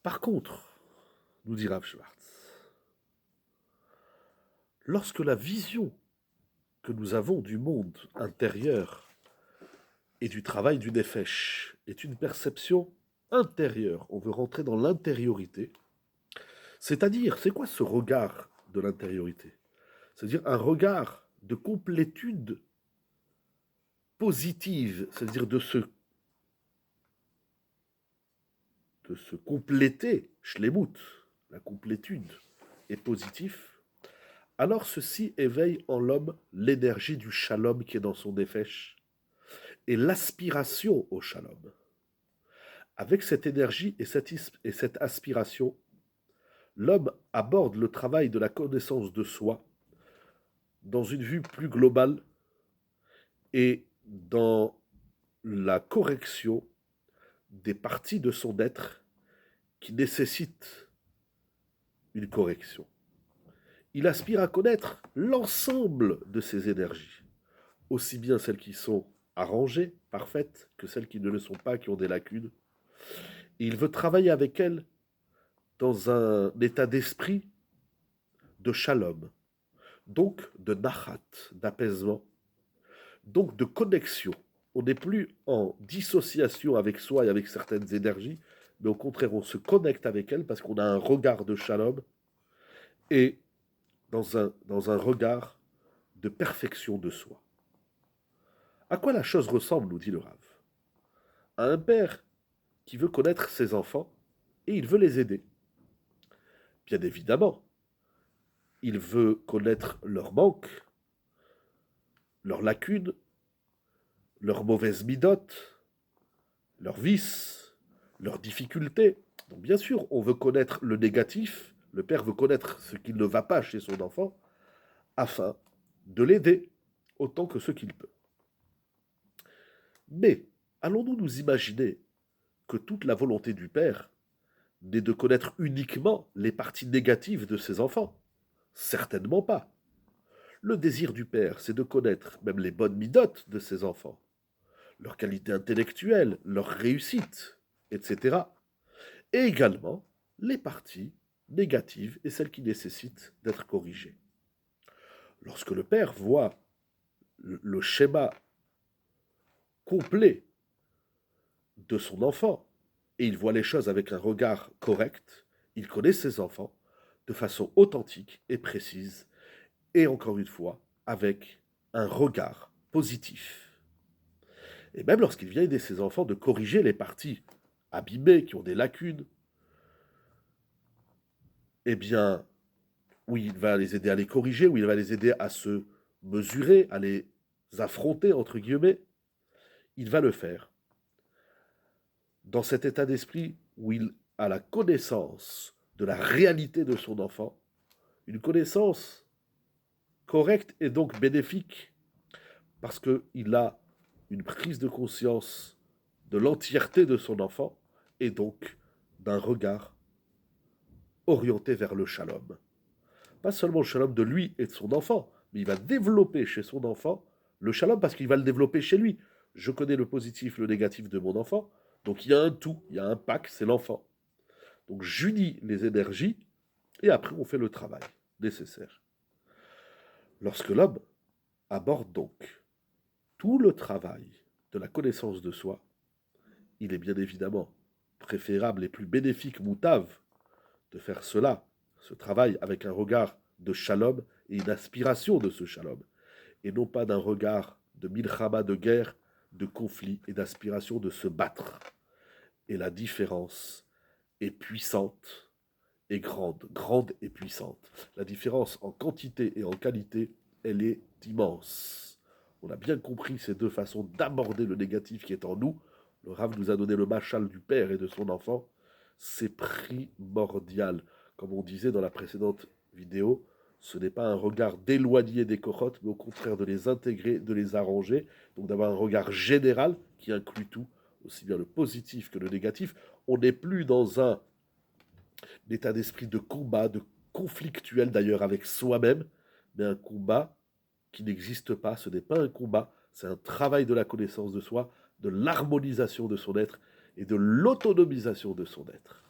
Par contre, nous dit Rav Schwartz, lorsque la vision que nous avons du monde intérieur et du travail du Nefesh est une perception intérieure, on veut rentrer dans l'intériorité, c'est-à-dire, c'est quoi ce regard de l'intériorité? C'est-à-dire un regard de complétude positive, c'est-à-dire de se compléter, shlemut, la complétude est positif, alors ceci éveille en l'homme l'énergie du shalom qui est dans son nefesh et l'aspiration au shalom. Avec cette énergie et cette aspiration, l'homme aborde le travail de la connaissance de soi dans une vue plus globale et dans la correction des parties de son être qui nécessitent une correction. Il aspire à connaître l'ensemble de ses énergies, aussi bien celles qui sont arrangées, parfaites, que celles qui ne le sont pas, qui ont des lacunes. Et il veut travailler avec elles dans un état d'esprit de shalom, donc de nachat, d'apaisement, donc de connexion. On n'est plus en dissociation avec soi et avec certaines énergies, mais au contraire, on se connecte avec elles parce qu'on a un regard de shalom et dans un regard de perfection de soi. À quoi la chose ressemble, nous dit le Rav? À un père qui veut connaître ses enfants et il veut les aider. Bien évidemment, il veut connaître leurs manques, leurs lacunes, leurs mauvaises midotes, leurs vices, leurs difficultés. Donc bien sûr, on veut connaître le négatif, le père veut connaître ce qui ne va pas chez son enfant, afin de l'aider autant que ce qu'il peut. Mais allons-nous nous imaginer que toute la volonté du père n'est de connaître uniquement les parties négatives de ses enfants? Certainement pas. Le désir du père, c'est de connaître même les bonnes midotes de ses enfants, leur qualité intellectuelle, leur réussite, etc. Et également les parties négatives et celles qui nécessitent d'être corrigées. Lorsque le père voit le schéma complet de son enfant et il voit les choses avec un regard correct, il connaît ses enfants de façon authentique et précise et encore une fois avec un regard positif. Et même lorsqu'il vient aider ses enfants de corriger les parties abîmées, qui ont des lacunes, eh bien, oui, il va les aider à les corriger, oui, il va les aider à se mesurer, à les affronter, entre guillemets, il va le faire dans cet état d'esprit où il a la connaissance de la réalité de son enfant, une connaissance correcte et donc bénéfique, parce qu'il a une prise de conscience de l'entièreté de son enfant et donc d'un regard orienté vers le shalom. Pas seulement le shalom de lui et de son enfant, mais il va développer chez son enfant le shalom parce qu'il va le développer chez lui. Je connais le positif, le négatif de mon enfant, donc il y a un tout, il y a un pack, c'est l'enfant. Donc j'unis les énergies et après on fait le travail nécessaire. Lorsque l'homme aborde donc tout le travail de la connaissance de soi, il est bien évidemment préférable et plus bénéfique, moutave, de faire cela, ce travail avec un regard de shalom et une aspiration de ce shalom, et non pas d'un regard de milchama, de guerre, de conflit et d'aspiration de se battre. Et la différence est puissante et grande, grande et puissante. La différence en quantité et en qualité, elle est immense. On a bien compris ces deux façons d'aborder le négatif qui est en nous. Le Rav nous a donné le machal du père et de son enfant. C'est primordial. Comme on disait dans la précédente vidéo, ce n'est pas un regard d'éloigner des cochottes, mais au contraire de les intégrer, de les arranger. Donc d'avoir un regard général qui inclut tout, aussi bien le positif que le négatif. On n'est plus dans un état d'esprit de combat, de conflictuel d'ailleurs avec soi-même, mais un combat qui n'existe pas. Ce n'est pas un combat, c'est un travail de la connaissance de soi, de l'harmonisation de son être et de l'autonomisation de son être.